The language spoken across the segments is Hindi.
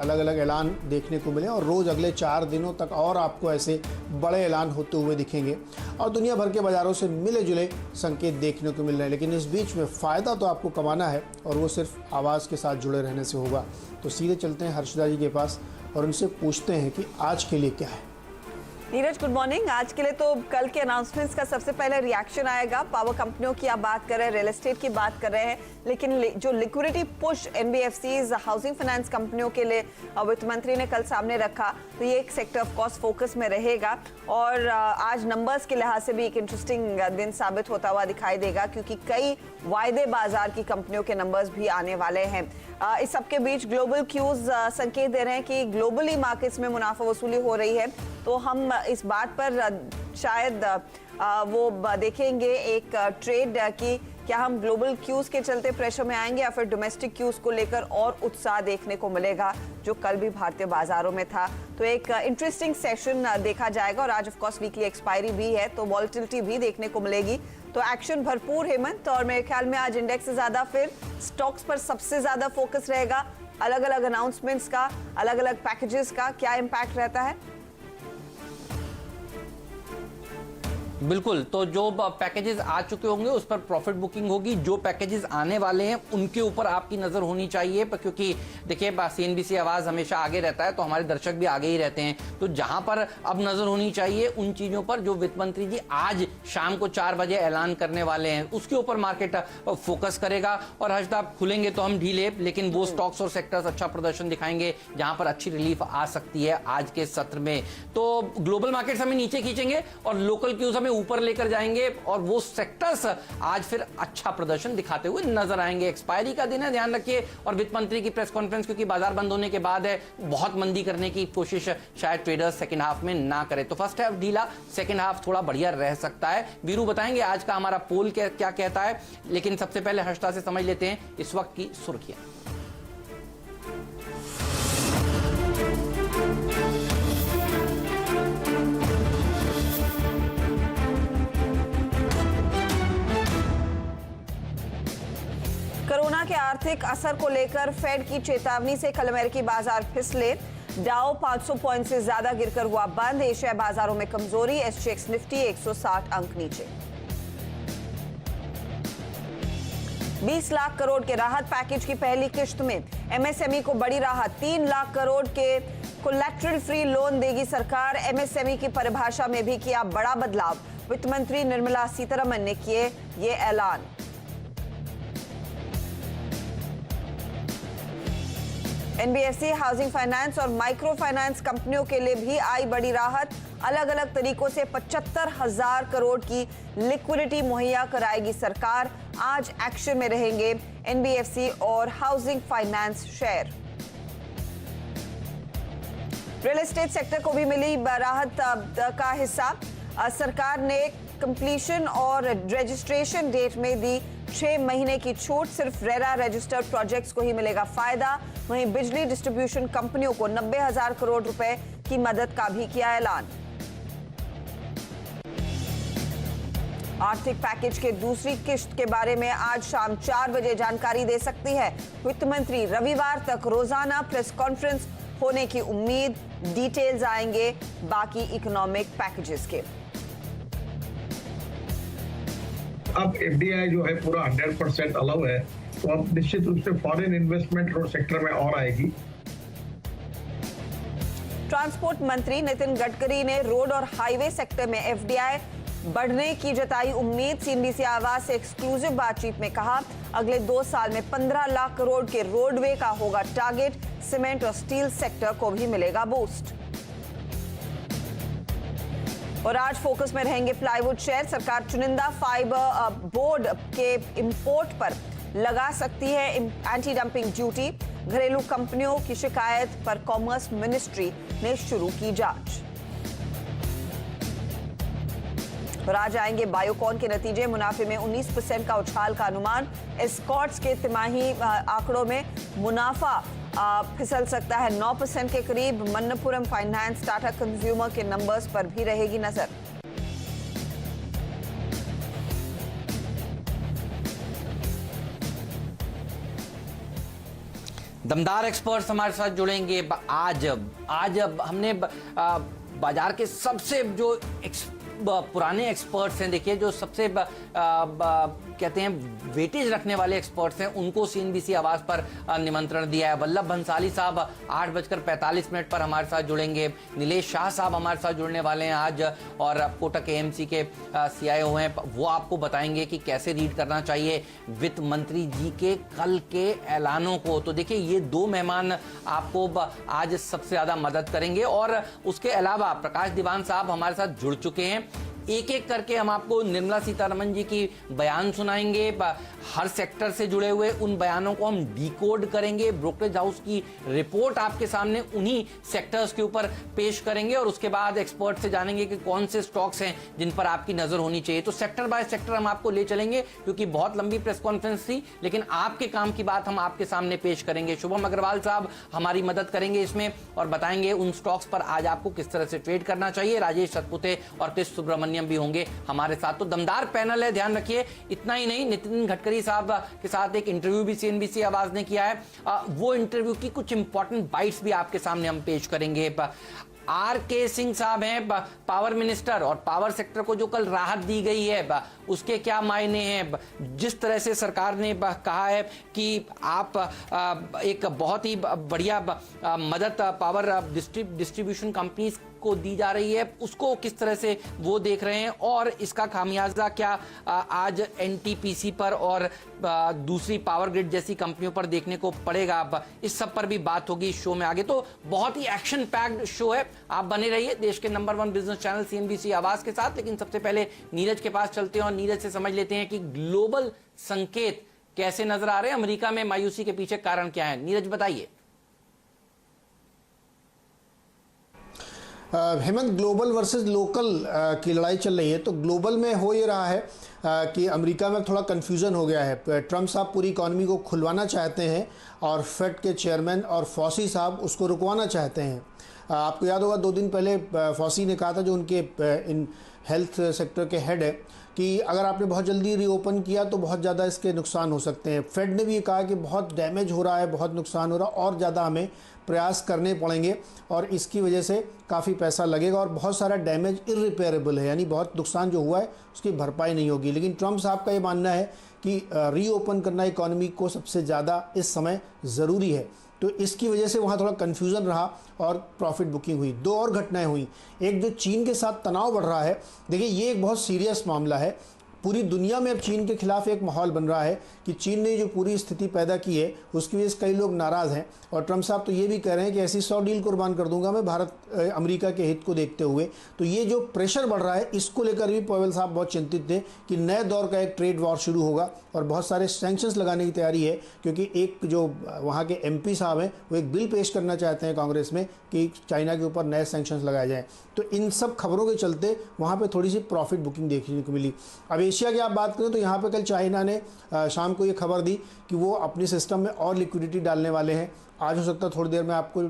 अलग अलग ऐलान देखने को मिले और रोज़ अगले 4 दिनों तक और आपको ऐसे बड़े ऐलान होते हुए दिखेंगे और दुनिया भर के बाज़ारों से मिले जुले संकेत देखने को मिल रहे हैं। लेकिन इस बीच में फ़ायदा तो आपको कमाना है और वो सिर्फ आवाज़ के साथ जुड़े रहने से होगा। तो सीधे चलते हैं हर्षदा जी के पास और उनसे पूछते हैं कि आज के लिए क्या है। Neeraj, good morning. आज के लिए तो कल के अनाउंसमेंट्स का सबसे पहले रिएक्शन आएगा। पावर कंपनियों की आप बात कर रहे हैं, रियल एस्टेट की बात कर रहे हैं, लेकिन जो liquidity push NBFCs housing finance कंपनियों के लिए वित्त मंत्री ने कल सामने रखा, तो ये एक सेक्टर ऑफ कोर्स फोकस में रहेगा और आज नंबर्स के लिहाज से भी एक इंटरेस्टिंग दिन साबित होता हुआ दिखाई देगा, क्योंकि कई वायदे बाजार की कंपनियों के नंबर्स भी आने वाले हैं। इस सबके बीच ग्लोबल क्यूज संकेत दे रहे हैं कि ग्लोबली मार्केट्स में मुनाफा वसूली हो रही है, तो हम इस बात पर शायद वो देखेंगे एक ट्रेड की क्या हम ग्लोबल क्यूज के चलते प्रेशर में आएंगे या फिर डोमेस्टिक क्यूज को लेकर और उत्साह देखने को मिलेगा, जो कल भी भारतीय बाजारों में था। तो एक इंटरेस्टिंग सेशन देखा जाएगा और आज ऑफ कोर्स वीकली एक्सपायरी भी है, तो वॉलेटिलिटी भी देखने को मिलेगी। तो एक्शन भरपूर हेमंत, और मेरे ख्याल में आज इंडेक्स से ज्यादा फिर स्टॉक्स पर सबसे ज्यादा फोकस रहेगा। अलग अलग अनाउंसमेंट्स का, अलग अलग पैकेजेस का क्या इम्पैक्ट रहता है? बिल्कुल, तो जो पैकेजेस आ चुके होंगे उस पर प्रॉफिट बुकिंग होगी। जो पैकेजेस आने वाले हैं उनके ऊपर आपकी नजर होनी चाहिए, क्योंकि देखिए सीएनबीसी आवाज हमेशा आगे रहता है, तो हमारे दर्शक भी आगे ही रहते हैं। तो जहां पर अब नजर होनी चाहिए उन चीजों पर जो वित्त मंत्री जी आज शाम को 4 बजे ऐलान करने वाले हैं, उसके ऊपर मार्केट फोकस करेगा। और हर्षदा, खुलेंगे तो हम ढीले, लेकिन वो स्टॉक्स और सेक्टर्स अच्छा प्रदर्शन दिखाएंगे जहां पर अच्छी रिलीफ आ सकती है आज के सत्र में। तो ग्लोबल मार्केट्स हमें नीचे खींचेंगे और लोकल क्यूज ऊपर लेकर जाएंगे और वो सेक्टर्स आज फिर अच्छा प्रदर्शन दिखाते हुए नजर आएंगे। एक्सपायरी का दिन है, ध्यान रखिए, और वित्त मंत्री की प्रेस कॉन्फ्रेंस क्योंकि बाजार बंद होने के बाद है, बहुत मंदी करने की कोशिश शायद ट्रेडर्स सेकंड हाफ में ना करे। तो फर्स्ट हाफ ढीला, सेकंड हाफ थोड़ा बढ़िया रह सकता है। वीरू बताएंगे आज का हमारा पोल क्या कहता है, लेकिन सबसे पहले हर्षदा से समझ लेते हैं इस वक्त की सुर्खियां। कोरोना के आर्थिक असर को लेकर फेड की चेतावनी से कल अमेरिकी बाजार फिसले। डाउ 500 पॉइंट से ज्यादा गिरकर हुआ बंद। एशिया बाजारों में कमजोरी। एसजीएक्स निफ्टी 160 अंक नीचे। 20 लाख करोड़ के राहत पैकेज की पहली किश्त में एमएसएमई को बड़ी राहत। 3 लाख करोड़ के कोलैटरल फ्री लोन देगी सरकार। एमएसएमई की परिभाषा में भी किया बड़ा बदलाव। वित्त मंत्री निर्मला सीतारमण ने किए ये ऐलान। एनबीएफसी हाउसिंग फाइनेंस और माइक्रो फाइनेंस कंपनियों के लिए भी आई बड़ी राहत। अलग अलग तरीकों से 75,000 करोड़ की लिक्विडिटी मुहैया कराएगी सरकार। आज एक्शन में रहेंगे एनबीएफसी और housing finance share. Real estate sector को भी मिली राहत का हिस्सा। सरकार ने कंप्लीशन और रजिस्ट्रेशन डेट में दी 6 महीने की छूट। सिर्फ रेरा रजिस्टर्ड प्रोजेक्ट्स को ही मिलेगा फायदा। वहीं बिजली डिस्ट्रीब्यूशन कंपनियों को 90,000 करोड़ रुपए की मदद का भी किया ऐलान। आर्थिक पैकेज के दूसरी किश्त के बारे में आज शाम 4 बजे जानकारी दे सकती है वित्त मंत्री। रविवार तक रोजाना प्रेस कॉन्फ्रेंस होने की उम्मीद। डिटेल्स आएंगे बाकी इकोनॉमिक पैकेजेस के। अब एफडीआई जो है पूरा 100% अलाउ है, तो अब निश्चित रूप से फॉरेन इन्वेस्टमेंट रोड सेक्टर में और आएगी। ट्रांसपोर्ट मंत्री नितिन गडकरी ने रोड और हाईवे सेक्टर में एफडीआई बढ़ने की जताई उम्मीद। सीएनबीसी आवाज से एक्सक्लूसिव बातचीत में कहा, अगले 2 साल में 15 लाख करोड़ के रोडवे का होगा टारगेट। सीमेंट और स्टील सेक्टर को भी मिलेगा बूस्ट। और आज फोकस में रहेंगे प्लाईवुड शेयर। सरकार चुनिंदा फाइबर बोर्ड के इंपोर्ट पर लगा सकती है एंटी डंपिंग ड्यूटी। घरेलू कंपनियों की शिकायत पर कॉमर्स मिनिस्ट्री ने शुरू की जांच। और आज आएंगे बायोकॉन के नतीजे। मुनाफे में 19% का उछाल का अनुमान। एस्कॉर्ट्स के तिमाही आंकड़ों में मुनाफा फिसल सकता है 9% के करीब। मन्नपुरम फाइनेंस, टाटा कंज्यूमर के नंबर्स पर भी रहेगी नजर। दमदार एक्सपर्ट्स हमारे साथ जुड़ेंगे आज हमने बाजार के सबसे जो पुराने एक्सपर्ट्स हैं, देखिए जो सबसे कहते हैं वेटेज रखने वाले एक्सपर्ट्स हैं, उनको सीएनबीसी आवाज पर निमंत्रण दिया है। वल्लभ भंसाली साहब 8:45 पर हमारे साथ जुड़ेंगे। नीलेश शाह साहब हमारे साथ जुड़ने वाले हैं आज, और कोटक एएमसी के सीआईओ हैं, वो आपको बताएंगे कि कैसे रीड करना चाहिए वित्त मंत्री जी के कल के ऐलानों को। तो देखिए ये दो मेहमान आपको आज सबसे ज्यादा मदद करेंगे, और उसके अलावा प्रकाश दीवान साहब हमारे साथ जुड़ चुके हैं। एक एक करके हम आपको निर्मला सीतारमण जी की बयान सुनाएंगे, हर सेक्टर से जुड़े हुए उन बयानों को हम डिकोड करेंगे, ब्रोकरेज हाउस की रिपोर्ट आपके सामने उन्हीं सेक्टर्स के ऊपर पेश करेंगे, और उसके बाद एक्सपर्ट से जानेंगे कि कौन से स्टॉक्स हैं जिन पर आपकी नजर होनी चाहिए। तो सेक्टर बाय सेक्टर हम आपको ले चलेंगे, क्योंकि बहुत लंबी प्रेस कॉन्फ्रेंस थी, लेकिन आपके काम की बात हम आपके सामने पेश करेंगे। शुभम अग्रवाल साहब हमारी मदद करेंगे इसमें और बताएंगे उन स्टॉक्स पर आज आपको किस तरह से ट्रेड करना चाहिए। राजेश सतपुते और कृष्ण सुब्रमण्यम भी होंगे हमारे साथ। तो दमदार पैनल है, ध्यान रखिए। इतना ही नहीं, नितिन गडकरी साहब के साथ एक इंटरव्यू भी सीएनबीसी आवाज ने किया है, वो इंटरव्यू की कुछ इंपॉर्टेंट बाइट्स भी आपके सामने हम पेश करेंगे। आर.के. सिंह साहब हैं पावर मिनिस्टर, और पावर सेक्टर को जो कल राहत दी गई है उसके क्या मायने हैं। जिस तरह से सरकार ने कहा है कि आप एक बहुत ही बढ़िया मदद पावर डिस्ट्रीब्यूशन कंपनीज को दी जा रही है, उसको किस तरह से वो देख रहे हैं, और इसका खामियाजा क्या आज एनटीपीसी पर और दूसरी पावर ग्रिड जैसी कंपनियों पर देखने को पड़ेगा। इस सब पर भी बात होगी इस शो में आगे। तो बहुत ही एक्शन पैक्ड शो है, आप बने रहिए देश के नंबर 1 बिजनेस चैनल सीएनबीसी आवाज के साथ। लेकिन सबसे पहले नीरज के पास चलते हैं और नीरज से समझ लेते हैं कि ग्लोबल संकेत कैसे नजर आ रहे हैं, अमेरिका में मायूसी के पीछे कारण क्या है। नीरज बताइए। हेमंत, ग्लोबल वर्सेस लोकल की लड़ाई चल रही है। तो ग्लोबल में हो ये रहा है कि अमेरिका में थोड़ा कन्फ्यूज़न हो गया है। ट्रम्प साहब पूरी इकॉनमी को खुलवाना चाहते हैं, और फेड के चेयरमैन और फॉसी साहब उसको रुकवाना चाहते हैं। आपको याद होगा 2 दिन पहले फॉसी ने कहा था, जो उनके इन हेल्थ सेक्टर के हेड है, कि अगर आपने बहुत जल्दी रीओपन किया तो बहुत ज़्यादा इसके नुकसान हो सकते हैं। फेड ने भी ये कहा कि बहुत डैमेज हो रहा है, बहुत नुकसान हो रहा है, और ज़्यादा हमें प्रयास करने पड़ेंगे, और इसकी वजह से काफ़ी पैसा लगेगा, और बहुत सारा डैमेज इररिपेयरेबल है, यानी बहुत नुकसान जो हुआ है उसकी भरपाई नहीं होगी। लेकिन ट्रम्प साहब का ये मानना है कि रीओपन करना इकॉनमी को सबसे ज़्यादा इस समय ज़रूरी है। तो इसकी वजह से वहाँ थोड़ा कन्फ्यूज़न रहा और प्रॉफिट बुकिंग हुई। 2 और घटनाएं हुई। एक, जो चीन के साथ तनाव बढ़ रहा है, देखिए ये एक बहुत सीरियस मामला है। पूरी दुनिया में अब चीन के खिलाफ एक माहौल बन रहा है कि चीन ने जो पूरी स्थिति पैदा की है उसकी वजह से कई लोग नाराज़ हैं, और ट्रम्प साहब तो ये भी कह रहे हैं कि ऐसी 100 डील कुर्बान कर दूंगा मैं भारत अमेरिका के हित को देखते हुए। तो ये जो प्रेशर बढ़ रहा है, इसको लेकर भी पवेल साहब बहुत चिंतित थे कि नए दौर का एक ट्रेड वॉर शुरू होगा, और बहुत सारे सैंक्शंस लगाने की तैयारी है, क्योंकि एक जो वहाँ के MP साहब हैं वो एक बिल पेश करना चाहते हैं कांग्रेस में कि चाइना के ऊपर नए सैंक्शंस लगाए जाएँ। तो इन सब खबरों के चलते वहाँ पर थोड़ी सी प्रॉफिट बुकिंग देखने को मिली। अब एशिया की आप बात करें तो यहाँ पे कल चाइना ने शाम को ये खबर दी कि वो अपनी सिस्टम में और लिक्विडिटी डालने वाले हैं। आज हो सकता है थोड़ी देर में आपको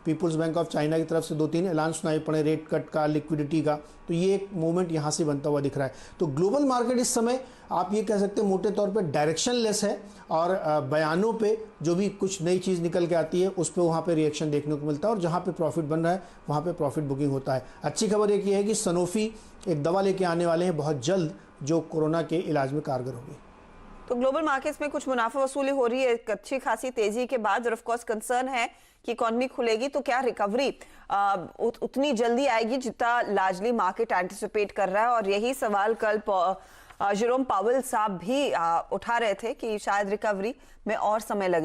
पीपुल्स बैंक ऑफ चाइना की तरफ से 2-3 ऐलान सुनाई पड़े, रेट कट का, लिक्विडिटी का। तो ये एक मूवमेंट यहाँ से बनता हुआ दिख रहा है। तो ग्लोबल मार्केट इस समय आप ये कह सकते हैं मोटे तौर पे डायरेक्शनलेस है, और बयानों पे जो भी कुछ नई चीज़ निकल के आती है उस पर वहाँ पे रिएक्शन देखने को मिलता है, और जहाँ पे प्रॉफिट बन रहा है वहाँ पे प्रॉफिट बुकिंग होता है। अच्छी खबर एक ये है कि सनोफी एक दवा लेके आने वाले हैं बहुत जल्द, जो कोरोना के इलाज में कारगर होगी। तो ग्लोबल मार्केट्स में कुछ मुनाफा वसूली हो रही है एक अच्छी खासी तेजी के बाद, और ऑफ कोर्स कंसर्न है कि इकोनॉमी खुलेगी तो क्या रिकवरी उतनी जल्दी आएगी जितना लार्जली मार्केट एंटिसिपेट कर रहा है। और यही सवाल कल जेरोम पावेल साहब भी उठा रहे थे कि शायद रिकवरी में और समय लगे।